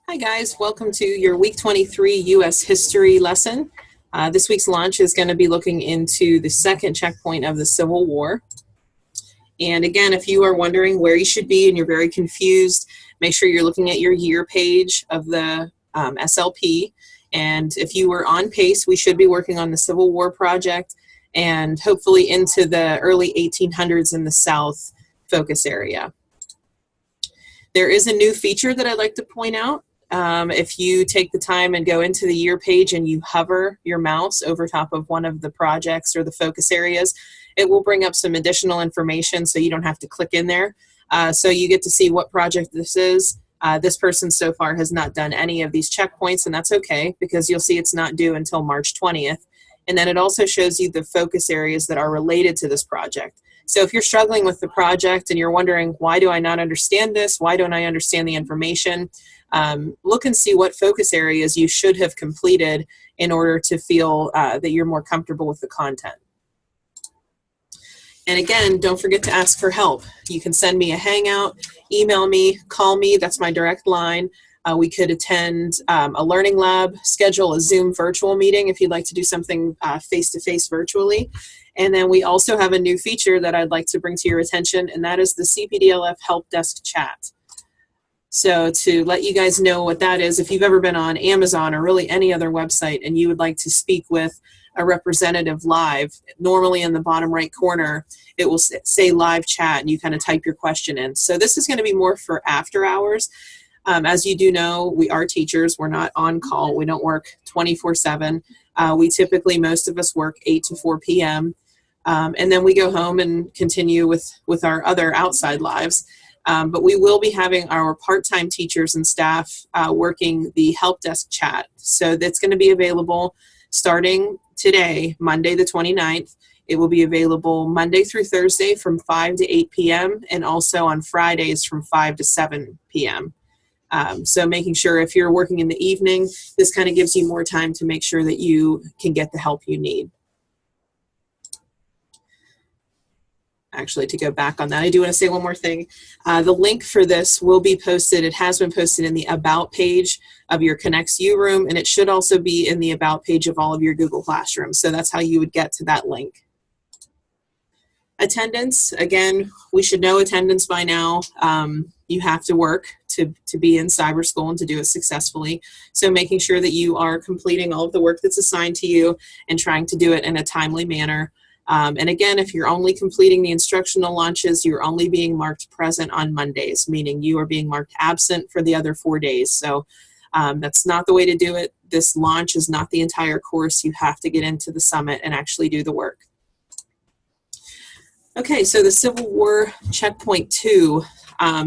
Hi guys, welcome to your week 23 U.S. history lesson. This week's launch is going to be looking into the second checkpoint of the Civil War. And again, if you are wondering where you should be and you're very confused, make sure you're looking at your year page of the SLP. And if you were on pace, we should be working on the Civil War project and hopefully into the early 1800s in the South focus area. There is a new feature that I'd like to point out. If you take the time and go into the year page and you hover your mouse over top of one of the projects or the focus areas, it will bring up some additional information so you don't have to click in there. So you get to see what project this is. This person so far has not done any of these checkpoints, and that's okay because you'll see it's not due until March 20th. And then it also shows you the focus areas that are related to this project. So if you're struggling with the project and you're wondering, why do I not understand this? Why don't I understand the information? Look and see what focus areas you should have completed in order to feel that you're more comfortable with the content. And again, don't forget to ask for help. You can send me a Hangout, email me, call me. That's my direct line. We could attend a learning lab, schedule a Zoom virtual meeting if you'd like to do something face-to-face virtually. And then we also have a new feature that I'd like to bring to your attention, and that is the CPDLF Help Desk Chat. So to let you guys know what that is, if you've ever been on Amazon or really any other website and you would like to speak with a representative live, normally in the bottom right corner, it will say live chat and you kind of type your question in. So this is going to be more for after hours. As you do know, we are teachers. We're not on call. We don't work 24/7. We typically, most of us work 8 to 4 p.m. And then we go home and continue with our other outside lives. But we will be having our part-time teachers and staff working the help desk chat. So that's going to be available starting today, Monday the 29th. It will be available Monday through Thursday from 5 to 8 p.m. and also on Fridays from 5 to 7 p.m. So making sure if you're working in the evening, this kind of gives you more time to make sure that you can get the help you need. Actually, to go back on that, I do want to say one more thing. The link for this will be posted. It has been posted in the About page of your ConnexU room, and it should also be in the About page of all of your Google Classrooms. So that's how you would get to that link. Attendance, again, we should know attendance by now. You have to work to be in cyber school and to do it successfully. So making sure that you are completing all of the work that's assigned to you and trying to do it in a timely manner. And again, if you're only completing the instructional launches, you're only being marked present on Mondays, meaning you are being marked absent for the other 4 days. So that's not the way to do it. This launch is not the entire course. You have to get into the summit and actually do the work. Okay, so the Civil War Checkpoint 2,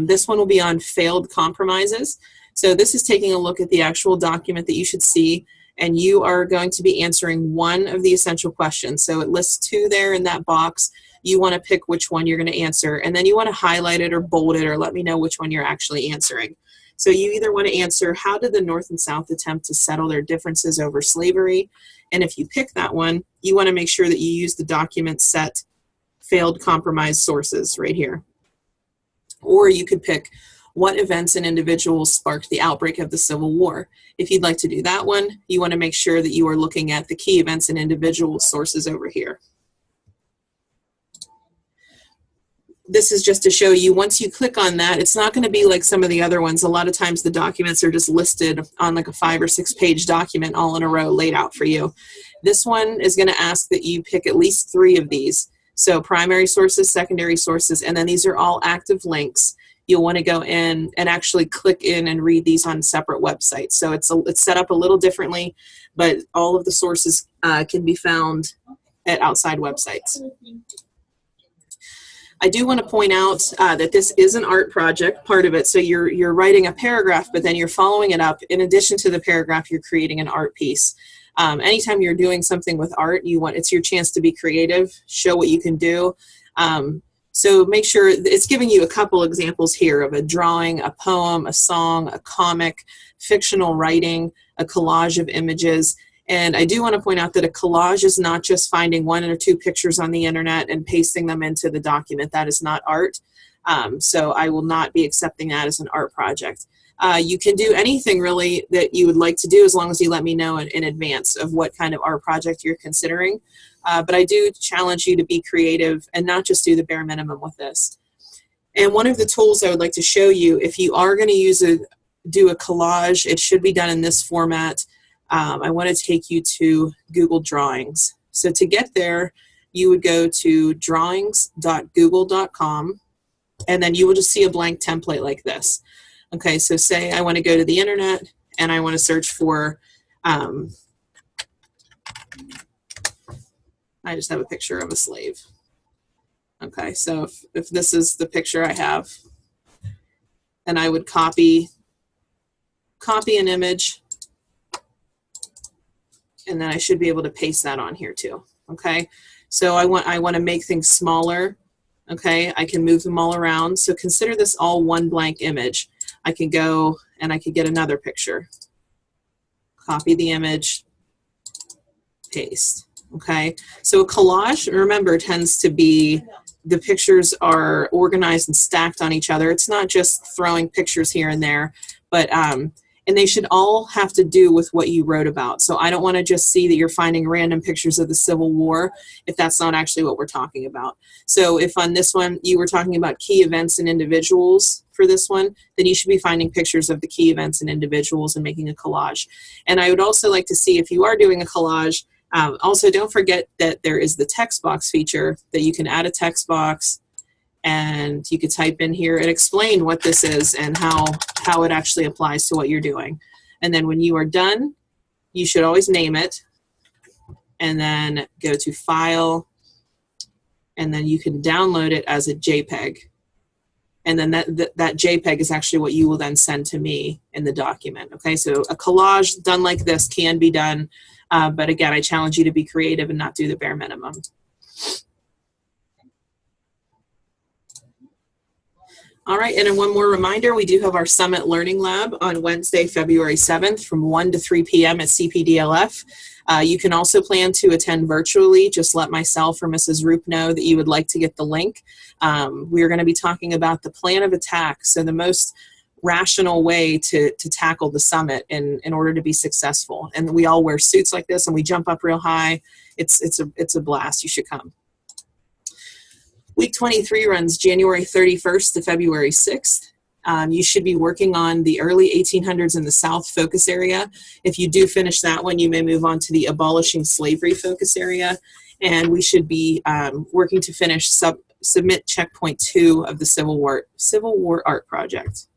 this one will be on failed compromises. So this is taking a look at the actual document that you should see, and you are going to be answering one of the essential questions. So it lists 2 there in that box. You want to pick which one you're going to answer, and then you want to highlight it or bold it or let me know which one you're actually answering. So you either want to answer, how did the North and South attempt to settle their differences over slavery? And if you pick that one, you want to make sure that you use the document set failed compromise sources right here. Or you could pick, what events and individuals sparked the outbreak of the Civil War? If you'd like to do that one, you want to make sure that you are looking at the key events and individual sources over here. This is just to show you, once you click on that, it's not going to be like some of the other ones. A lot of times the documents are just listed on like a 5 or 6 page document all in a row laid out for you. This one is going to ask that you pick at least 3 of these. So primary sources, secondary sources, and then these are all active links. You'll want to go in and actually click in and read these on separate websites. So it's set up a little differently, but all of the sources can be found at outside websites. I do want to point out that this is an art project, part of it. So you're writing a paragraph, but then you're following it up. In addition to the paragraph, you're creating an art piece. Anytime you're doing something with art, it's your chance to be creative, show what you can do. So make sure it's giving you a couple examples here of a drawing, a poem, a song, a comic, fictional writing, a collage of images. And I do want to point out that a collage is not just finding 1 or 2 pictures on the internet and pasting them into the document. That is not art. So I will not be accepting that as an art project. You can do anything really that you would like to do as long as you let me know in advance of what kind of art project you're considering. But I do challenge you to be creative and not just do the bare minimum with this. And one of the tools I would like to show you, if you are going to do a collage, it should be done in this format. I want to take you to Google Drawings. So to get there, you would go to drawings.google.com, and then you will just see a blank template like this. Okay, so say I want to go to the internet and I want to search for, I just have a picture of a slave. Okay, so if this is the picture I have, and I would copy an image, and then I should be able to paste that on here too. Okay, so I want to make things smaller. Okay, I can move them all around. So consider this all one blank image. I can go and I could get another picture. Copy the image, paste. Okay, so a collage, remember, tends to be the pictures are organized and stacked on each other. It's not just throwing pictures here and there, but and they should all have to do with what you wrote about. So I don't want to just see that you're finding random pictures of the Civil War if that's not actually what we're talking about. So if on this one you were talking about key events and individuals for this one, then you should be finding pictures of the key events and individuals and making a collage. And I would also like to see, if you are doing a collage, also don't forget that there is the text box feature that you can add a text box, and you could type in here and explain what this is and how it actually applies to what you're doing. And then when you are done, you should always name it, and then go to File, and then you can download it as a JPEG. And then that JPEG is actually what you will then send to me in the document. Okay, so a collage done like this can be done, but again, I challenge you to be creative and not do the bare minimum. All right, and then one more reminder, we do have our Summit Learning Lab on Wednesday, February 7th from 1 to 3 p.m. at CPDLF. You can also plan to attend virtually. Just let myself or Mrs. Roop know that you would like to get the link. We are going to be talking about the plan of attack, so the most rational way to tackle the summit in order to be successful. And we all wear suits like this and we jump up real high. It's a blast. You should come. Week 23 runs January 31st to February 6th. You should be working on the early 1800s in the South focus area. If you do finish that one, you may move on to the abolishing slavery focus area. And we should be working to finish submit checkpoint 2 of the Civil War art project.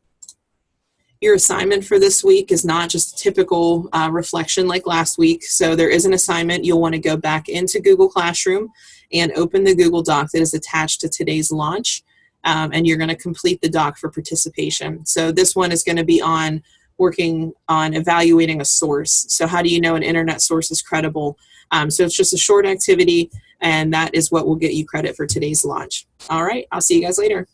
Your assignment for this week is not just a typical reflection like last week. So there is an assignment. You'll want to go back into Google Classroom and open the Google Doc that is attached to today's launch. And you're going to complete the doc for participation. So this one is going to be on working on evaluating a source. So how do you know an internet source is credible? So it's just a short activity, and that is what will get you credit for today's launch. All right, I'll see you guys later.